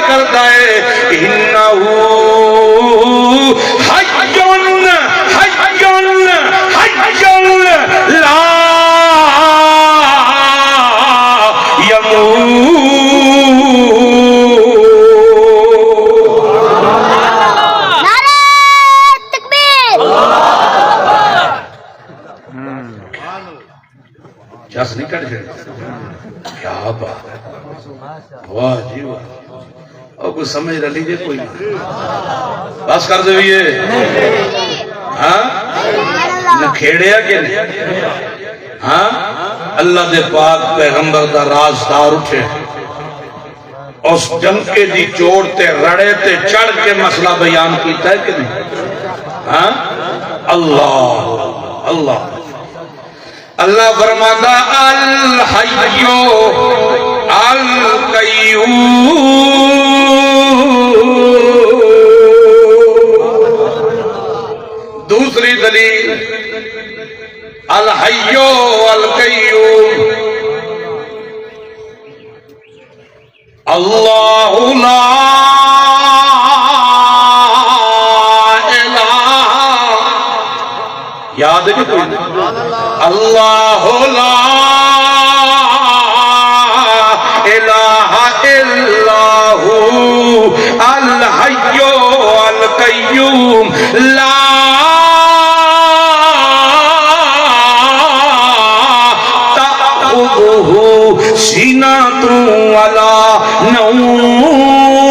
کرتا ہے انہو حیٌ لا جس نہیں کٹ جائے کیا بات ہے واہ جی واہ اور کوئی سمجھ رہ لیجئے کوئی بس کر دے بھی ہاں نہ کھیڑیا کہ نہیں ہاں اللہ دے پاک پیغمبر دا رازدار اٹھے اس جنکے دی چوڑ تے رڑے تے چڑھ کے مسئلہ بیان کیتا ہے کہ نہیں ہاں اللہ اللہ اللہ فرماتا الحیو القیوم دوسری دلیل الحیو القیوم اللہ لا یاد ہے کہ کوئی اللہ لا الہ الا ہو الحی القیوم لا تأخذہ سنۃ ولا نوم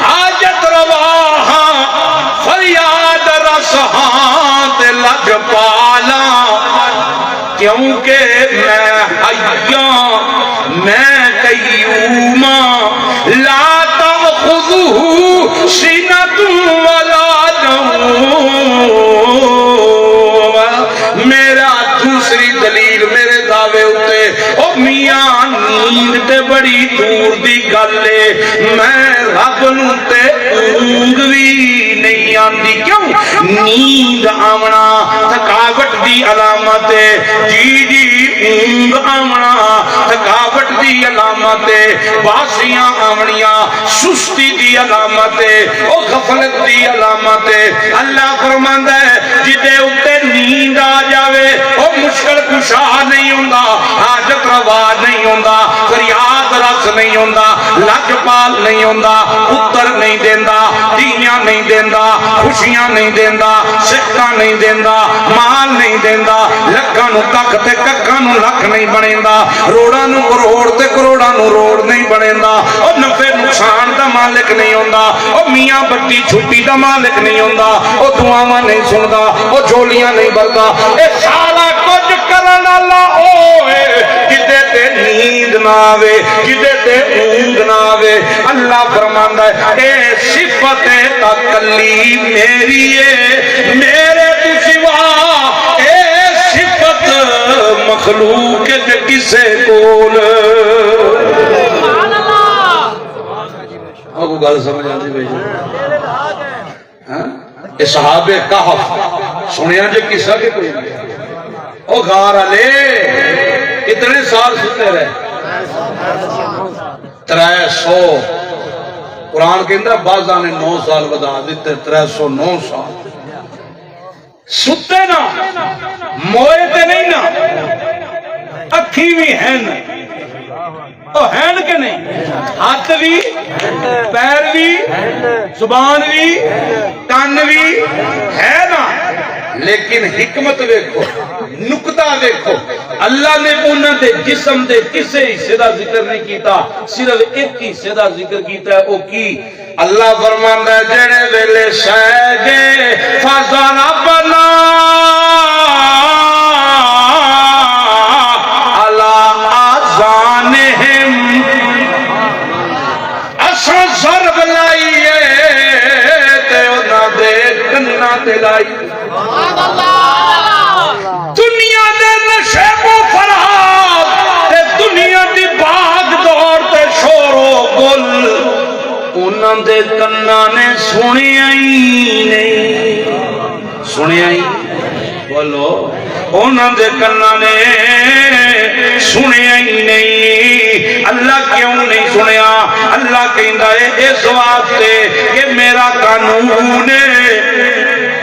حاجت رواہاں فریاد رسہاں لج پالا کیونکہ میں حیاں میں قیوماں لا تأخذہ سنۃ ولا نوم میرا دوسری دلیل میرے دعوے ہوتے او میاں نیند تے بڑی دور دی گلے میں رب نو تے اونگ بھی نہیں آندی کیوں نیند آمنا تھکاوٹ دی علامت ہے جی جی اونگ آمنا تھکاوٹ دی علامت ہے باسیاں آمنیاں سستی دی علامت ہے او غفلت دی علامت ہے اللہ فرماندا ہے جدے اتے نیند آ جاوے او مشکل کشا نہیں ہوندا حاجت روا نہیں ہوندا فریاد رس نہیں ہوندا لج پال نہیں ہوندا پتر نہیں دیندا دھیاں نہیں دیندا خوشیاں نہیں دیندا صحتاں نہیں دیندا مال نہیں دیندا لکھاں نو تک تے ککھاں نو لکھ نہیں بنیندا روڑاں نو کروڑ تے کروڑاں نو روڑ نہیں بنیندا او نفع نقصان دا مالک نہیں ہوندا او میاں بچی چھٹی دا مالک نہیں ہوندا او دعاواں نہیں سندا او جھولیاں نہیں بھردا اے سارا کچھ کرن والا اوے جدے تے نیند نہ آوے جدے تے اونگ نہ آوے اللہ فرماندا ہے اے صفت تکلی میری ہے میرے تو سوا اے صفت مخلوق کے کسے کول آپ کو گل سمجھ آتی بھائی اصحاب کہف سنیا جے قصہ کے کوئی او غار علی کتنے سال ستے رہے 300 قرآن کے اندر بعضاں نے 9 سال بدا دیتے 309 سال ستے نا موئے تے نہیں نا اکھی بھی ہیں او ہیں کہ نہیں ہاتھ بھی پیر بھی زبان بھی کان بھی ہے نا لیکن حکمت ویکھو نکتہ ویکھو اللہ نے انہاں دے جسم دے کسے حصے دا ذکر نہیں کیتا صرف ایک حصے دا ذکر کیتا ہے او کی اللہ فرماندا ہے جڑے ویلے سہ گئے فضربنا علی آذانہم اساں ضرب لائیے تے انہاں دے کناں تے لائی دنیا دے نشے و فرحات تے دنیا دی باغ دور تے شور و گل انہاں دے کناں نے سنیا ہی نہیں، سنیا ہی بولو، انہاں دے کناں نے سنیا ہی نہیں۔ اللہ کیوں نہیں سنیا؟ اللہ کہندا ہے اس واسطے کہ میرا قانون ہے،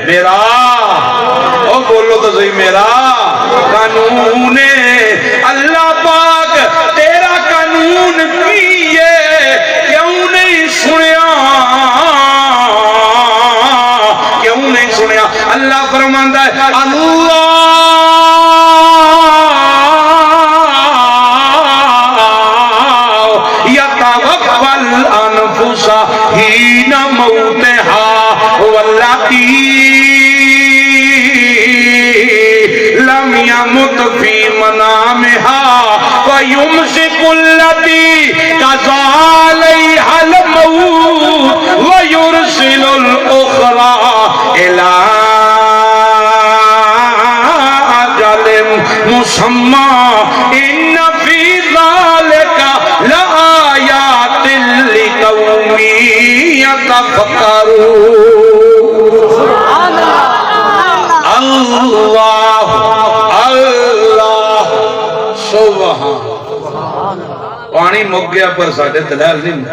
میرا او بولو تو صحیح، میرا قانون ہے۔ اللہ پاک تیرا قانون کی ہے، کیوں نہیں سنیا؟ کیوں نہیں سنیا؟ اللہ فرماندا ہے اللہ یتوفل انفس حین موتها واللاتی لم يمت في منامها ويمسك التي قضى عليها الموت ويرسل الأخرى إلى أجل مسمى إن في ذلك لآيات لقوم يتفكرون۔ اللہ اللہ سبحان، پانی مک گیا پر ساڑھے دلال نہیں مک۔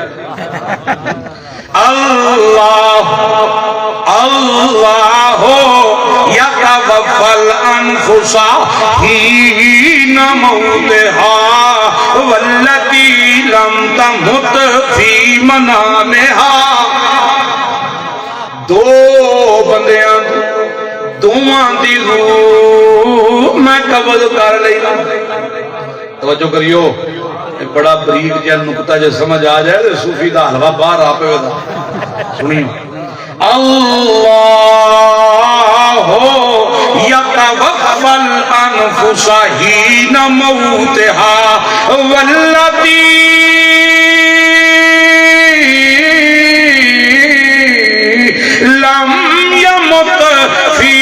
اللہ اللہ یتوفل انفس حین موتها والتی لم تمت فی منامها۔ دو بندیاں دوواں دی روح میں قبض کر لینا۔ توجہ کریو، بڑا بریک جہاں نکتہ جو سمجھ آ جائے تو صوفی دا حلوہ باہر آپ ہوئے دا سنیو۔ اللہ یتوفل انفس حین موتها والتی لم یمت فی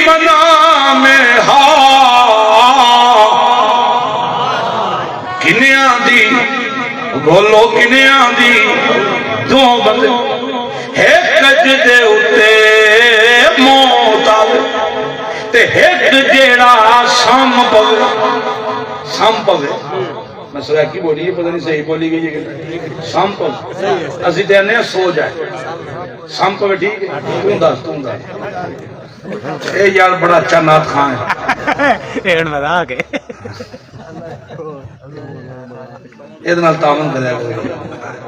منامها۔ کنیاں دی بولو، کنیاں دی دو بندے، ایک جدے اتے موت آوے تے ایک جیڑا سام پوے، سام پوے۔ میں سراکی بولی ہے، پتہ نہیں صحیح بولی گئی ہے، سام پوے اسی دینے سو جائے، سام پوے ٹھیک ہے، توں دس اے یار بڑا اچھا نات خان ہے، ایڈ مدا کے ادھنال تعاون کرے گا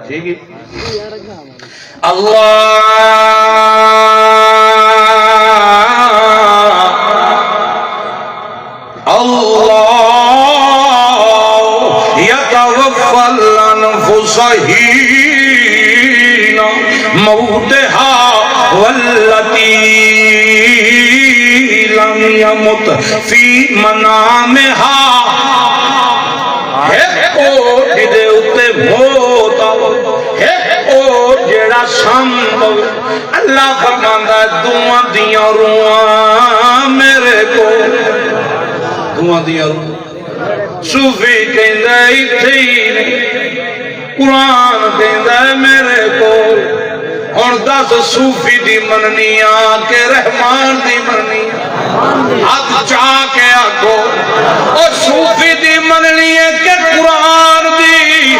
ٹھیک ہے۔ اللہ اللہ یتوفل انفس حین موتها والتی لم یمت فی منامها۔ ہے او جدے اتے موت ہے او جیڑا سام اللہ فرماندا ہے دعاں دیاں روحاں میرے کو، دعاں دیاں روح۔ صوفی کہندا ہے ایتھے ہی نہیں، قرآن کہندا ہے میرے کو۔ اور دس صوفی دی مننیاں کہ رحمان دی مننیاں، ہاتھ چاہ کے آگو اور صوفی دی مننیاں کہ قرآن دی،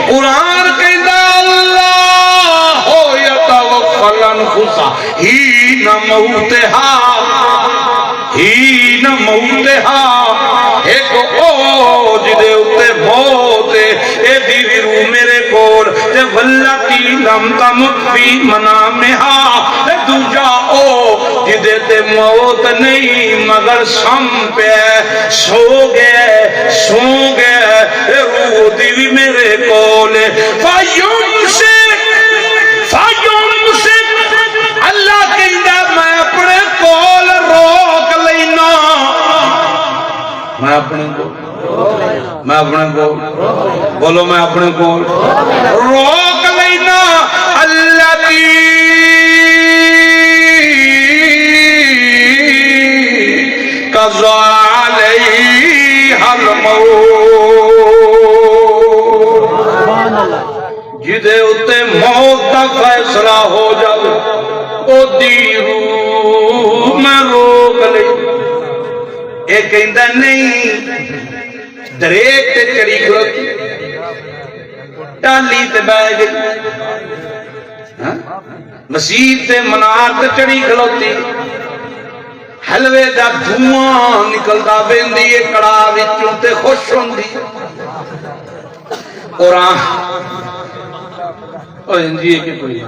قرآن کہندا اللہ ہو یتوفل انفس حین موتها، حین موتها، ایک او جدے اتے موت اے دیوی روح میرے کول تے والتی لم تمت فی منامها، تے دوجا او جدے تے موت نہیں مگر سم پہ سو گئے، سو گئے روح دیوی میرے کول۔ اللہ کہندا میں اپنے کول روک لینا، میں اپنے کو، میں اپنے کو بولو، میں اپنے کو روک لینا۔ اللہ قضا علیہا الموت، جدے اتے موت کا فیصلہ ہو جائے او دی روح میں روک لے اے کہندا نہیں دریک تے چڑی کھلوتی ٹالی تے بہ گئی مسجد تے منار تے چڑی کھلوتی حلوے دا دھواں نکلدا ویندی اے کڑا وچوں تے خوش ہوندی قرآن او جی کہ کوئی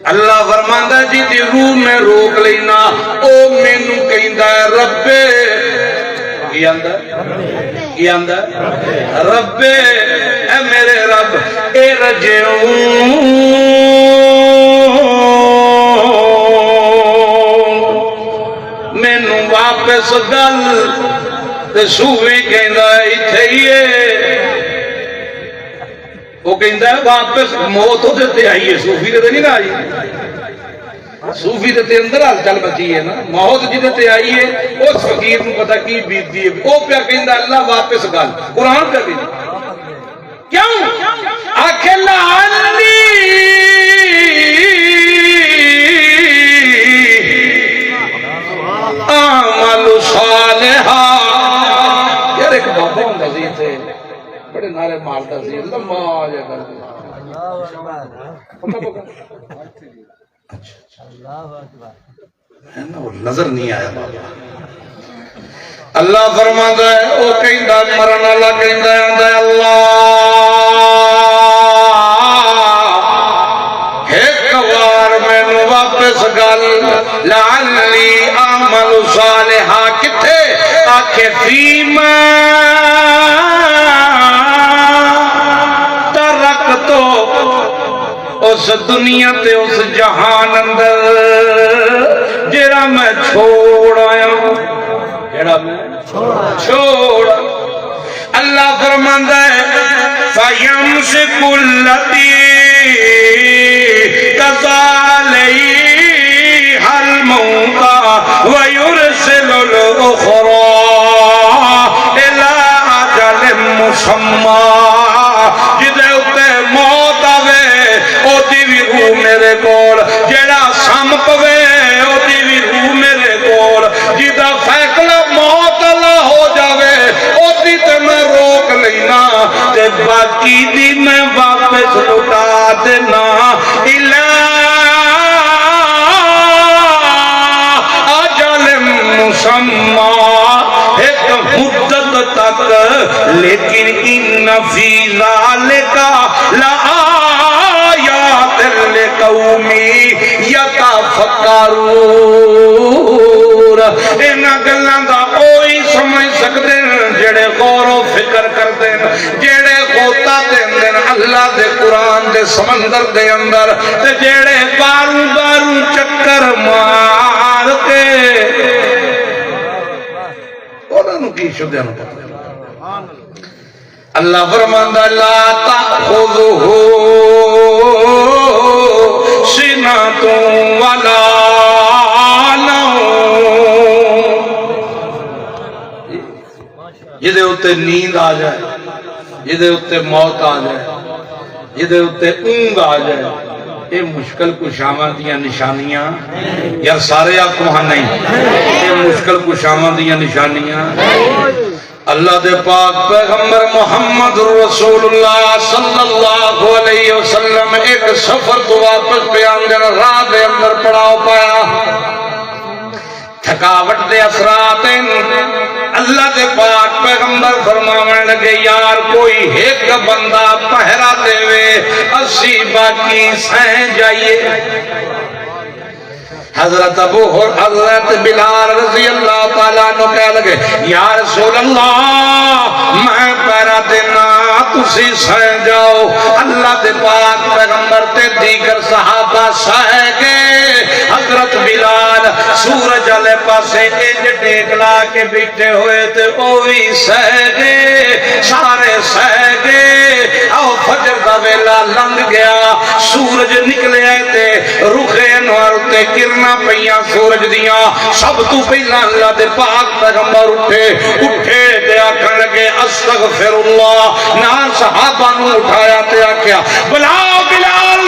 اللہ فرماندا جی دی روح میں روک لینا او مینوں کہندا ہے رب کی آندا کی آندا رب اے میرے رب اے رجعون مینوں واپس گل تے صوفی کہندا ایتھے ہی ہے وہ کہندا ہے واپس موت تے تے آئی ہے صوفی تے نہیں نہ آئی صوفی تے اندر حال چل بچی ہے نا موت جدے تے آئی ہے اس فقیر نو پتہ کی بیتی ہے او پیا کہندا اللہ واپس گل قرآن پہ بھی کیوں آکھے لعلی اعمل صالحا یار ایک بابا ہوندا سی تے بڑے نعرے مارتا سی لمبا جا کر نظر نہیں آیا بابا اللہ فرماتا ہے او کہندا مرن والا کہندا ہے اللہ ایک بار مینوں واپس گل لعلی اعمل صالحا کتے آکھے فیما تو اس دنیا تے اس جہان اندر جڑا میں چھوڑ آیا جڑا میں چھوڑ اللہ فرماندا ہے فَيَمْسِكُ الَّذِي قَضَى عَلَيْهَا الْمَوْتَ وَيُرْسِلُ الْأُخْرَى إِلَىٰ أَجَلٍ مُّسَمًّى جدے اتے موت آوے او دی بھی روح میرے کول جیڑا سم پوے او دی بھی روح میرے کول جدا فیصلہ موت اللہ ہو جاوے او دی تے میں روک لینا تے باقی دی میں واپس لٹا دینا الا اجل مسمى ایک مدت تک لیکن ان فی ذالک لآیات لقوم یتفکرون انہاں گلاں دا اوہی سمجھ سکدے جڑے غور و فکر کردے جڑے غوطہ دیندے اللہ دے قرآن دے سمندر دے اندر تے جڑے باروں باروں چکر مار کے کی شدہ نہ پتہ اللہ فرماندا لا تأخذه سنة ولا نوم جدے اتے نیند آ جائے جدے اتے موت آ جائے جدے اتے اونگ آ جائے یہ مشکل کشاواں دیاں نشانیاں یار سارے آپ کو ہاں نہیں یہ مشکل کشاواں دیاں نشانیاں اللہ دے پاک پیغمبر محمد رسول اللہ صلی اللہ علیہ وسلم ایک سفر تو واپس بیان دے راہ دے اندر پڑاؤ پایا تھکاوٹ دے اثرات اللہ دے پاک پیغمبر فرماون لگے یار کوئی ایک بندہ پہرا دے وے اسی باقی سہ جائیے حضرت ابو حضرت بلال رضی اللہ تعالیٰ عنہ کہہ لگے یا رسول اللہ میں پہرا دینا تسی سہ جاؤ اللہ دے پاک پیغمبر تے دیگر صحابہ سہ گئے حضرت بلال سورج علیہ پاسے انج ٹیکلا کے بیٹھے ہوئے تے اوہی سہ گئے سارے سہ گئے او فجر دا ویلا لنگ گیا سورج نکلے آئے تے رخ انوار تے کرنا پیاں سورج دیاں سب تو پہلا اللہ دے پاک پیغمبر اٹھے تے آکھن لگے استغفر اللہ نہ صحابہ نو اٹھایا تے آکھیا بلا بلال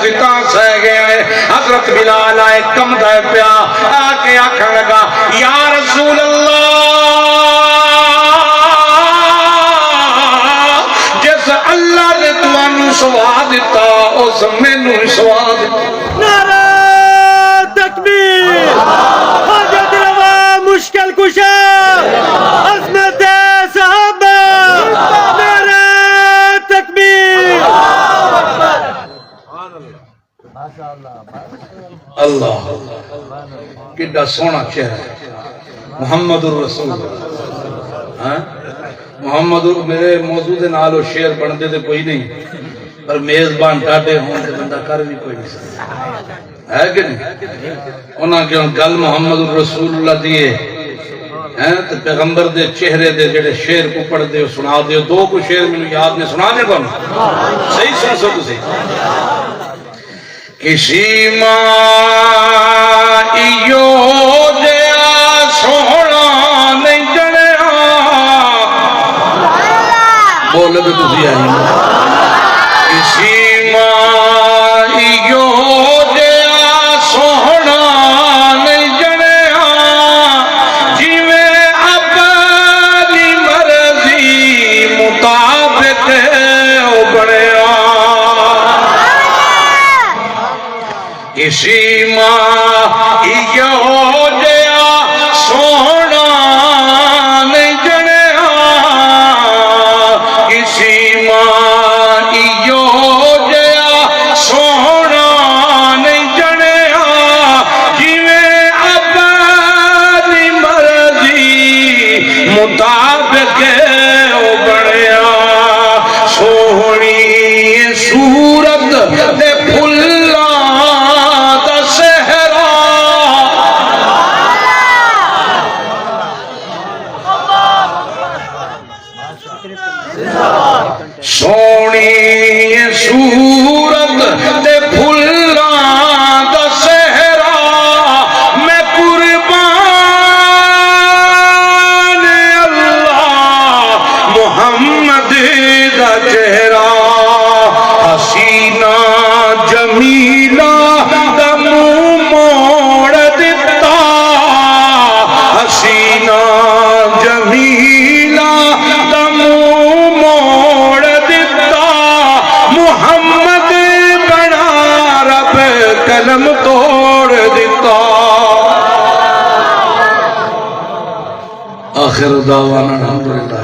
زتا سہ گیا ہے. حضرت بلال آئے کم دے پیا آکے آکھن لگا یا رسول اللہ جس اللہ نے تمہوں سوا دیتا اس مینوں سوا دیتا. نعرہ تکبیر حاجت روا مشکل کشا عظمت صحابہ نعرہ تکبیر. اللہ کڈا سونا چہرہ ہے محمد الرسول. محمد میرے موضوع دے نال شعر بنتے تو کوئی نہیں پر میزبان ٹاٹے ہوں تو بندہ کر بھی کوئی نہیں سکتا ہے کہ نہیں. انہاں کیوں گل محمد الرسول اللہ دیے تو پیغمبر دے چہرے دے جڑے شعر کو پڑھ دے سنا دے. دو کو شعر میں یاد نے سنا دے کون صحیح سن سو تسی. کسی مائیو جیا سونا نہیں جنیا بولے تو تسی آئی. کسی مائیو جیا سونا نہیں جنیا جیویں اپنی مرضی مطابق بنیا. کسی مائیو جیا سونا نہیں جنیا کسی مائیو جیا سونا نہیں جنیا جیویں اپنی مرضی مطابق بنیا. سونی صورت دے پھلاں دا صحرا سونی صورت دے پھلاں دا صحرا میں قربان اللہ محمد دا چہرہ حسینہ جمیلہ دا منہ موڑ دیتا حسینہ جمیلہ دا منہ موڑ دیتا محمد بنا رب قلم توڑ دیتا. آخر دعوانا الحمدللہ.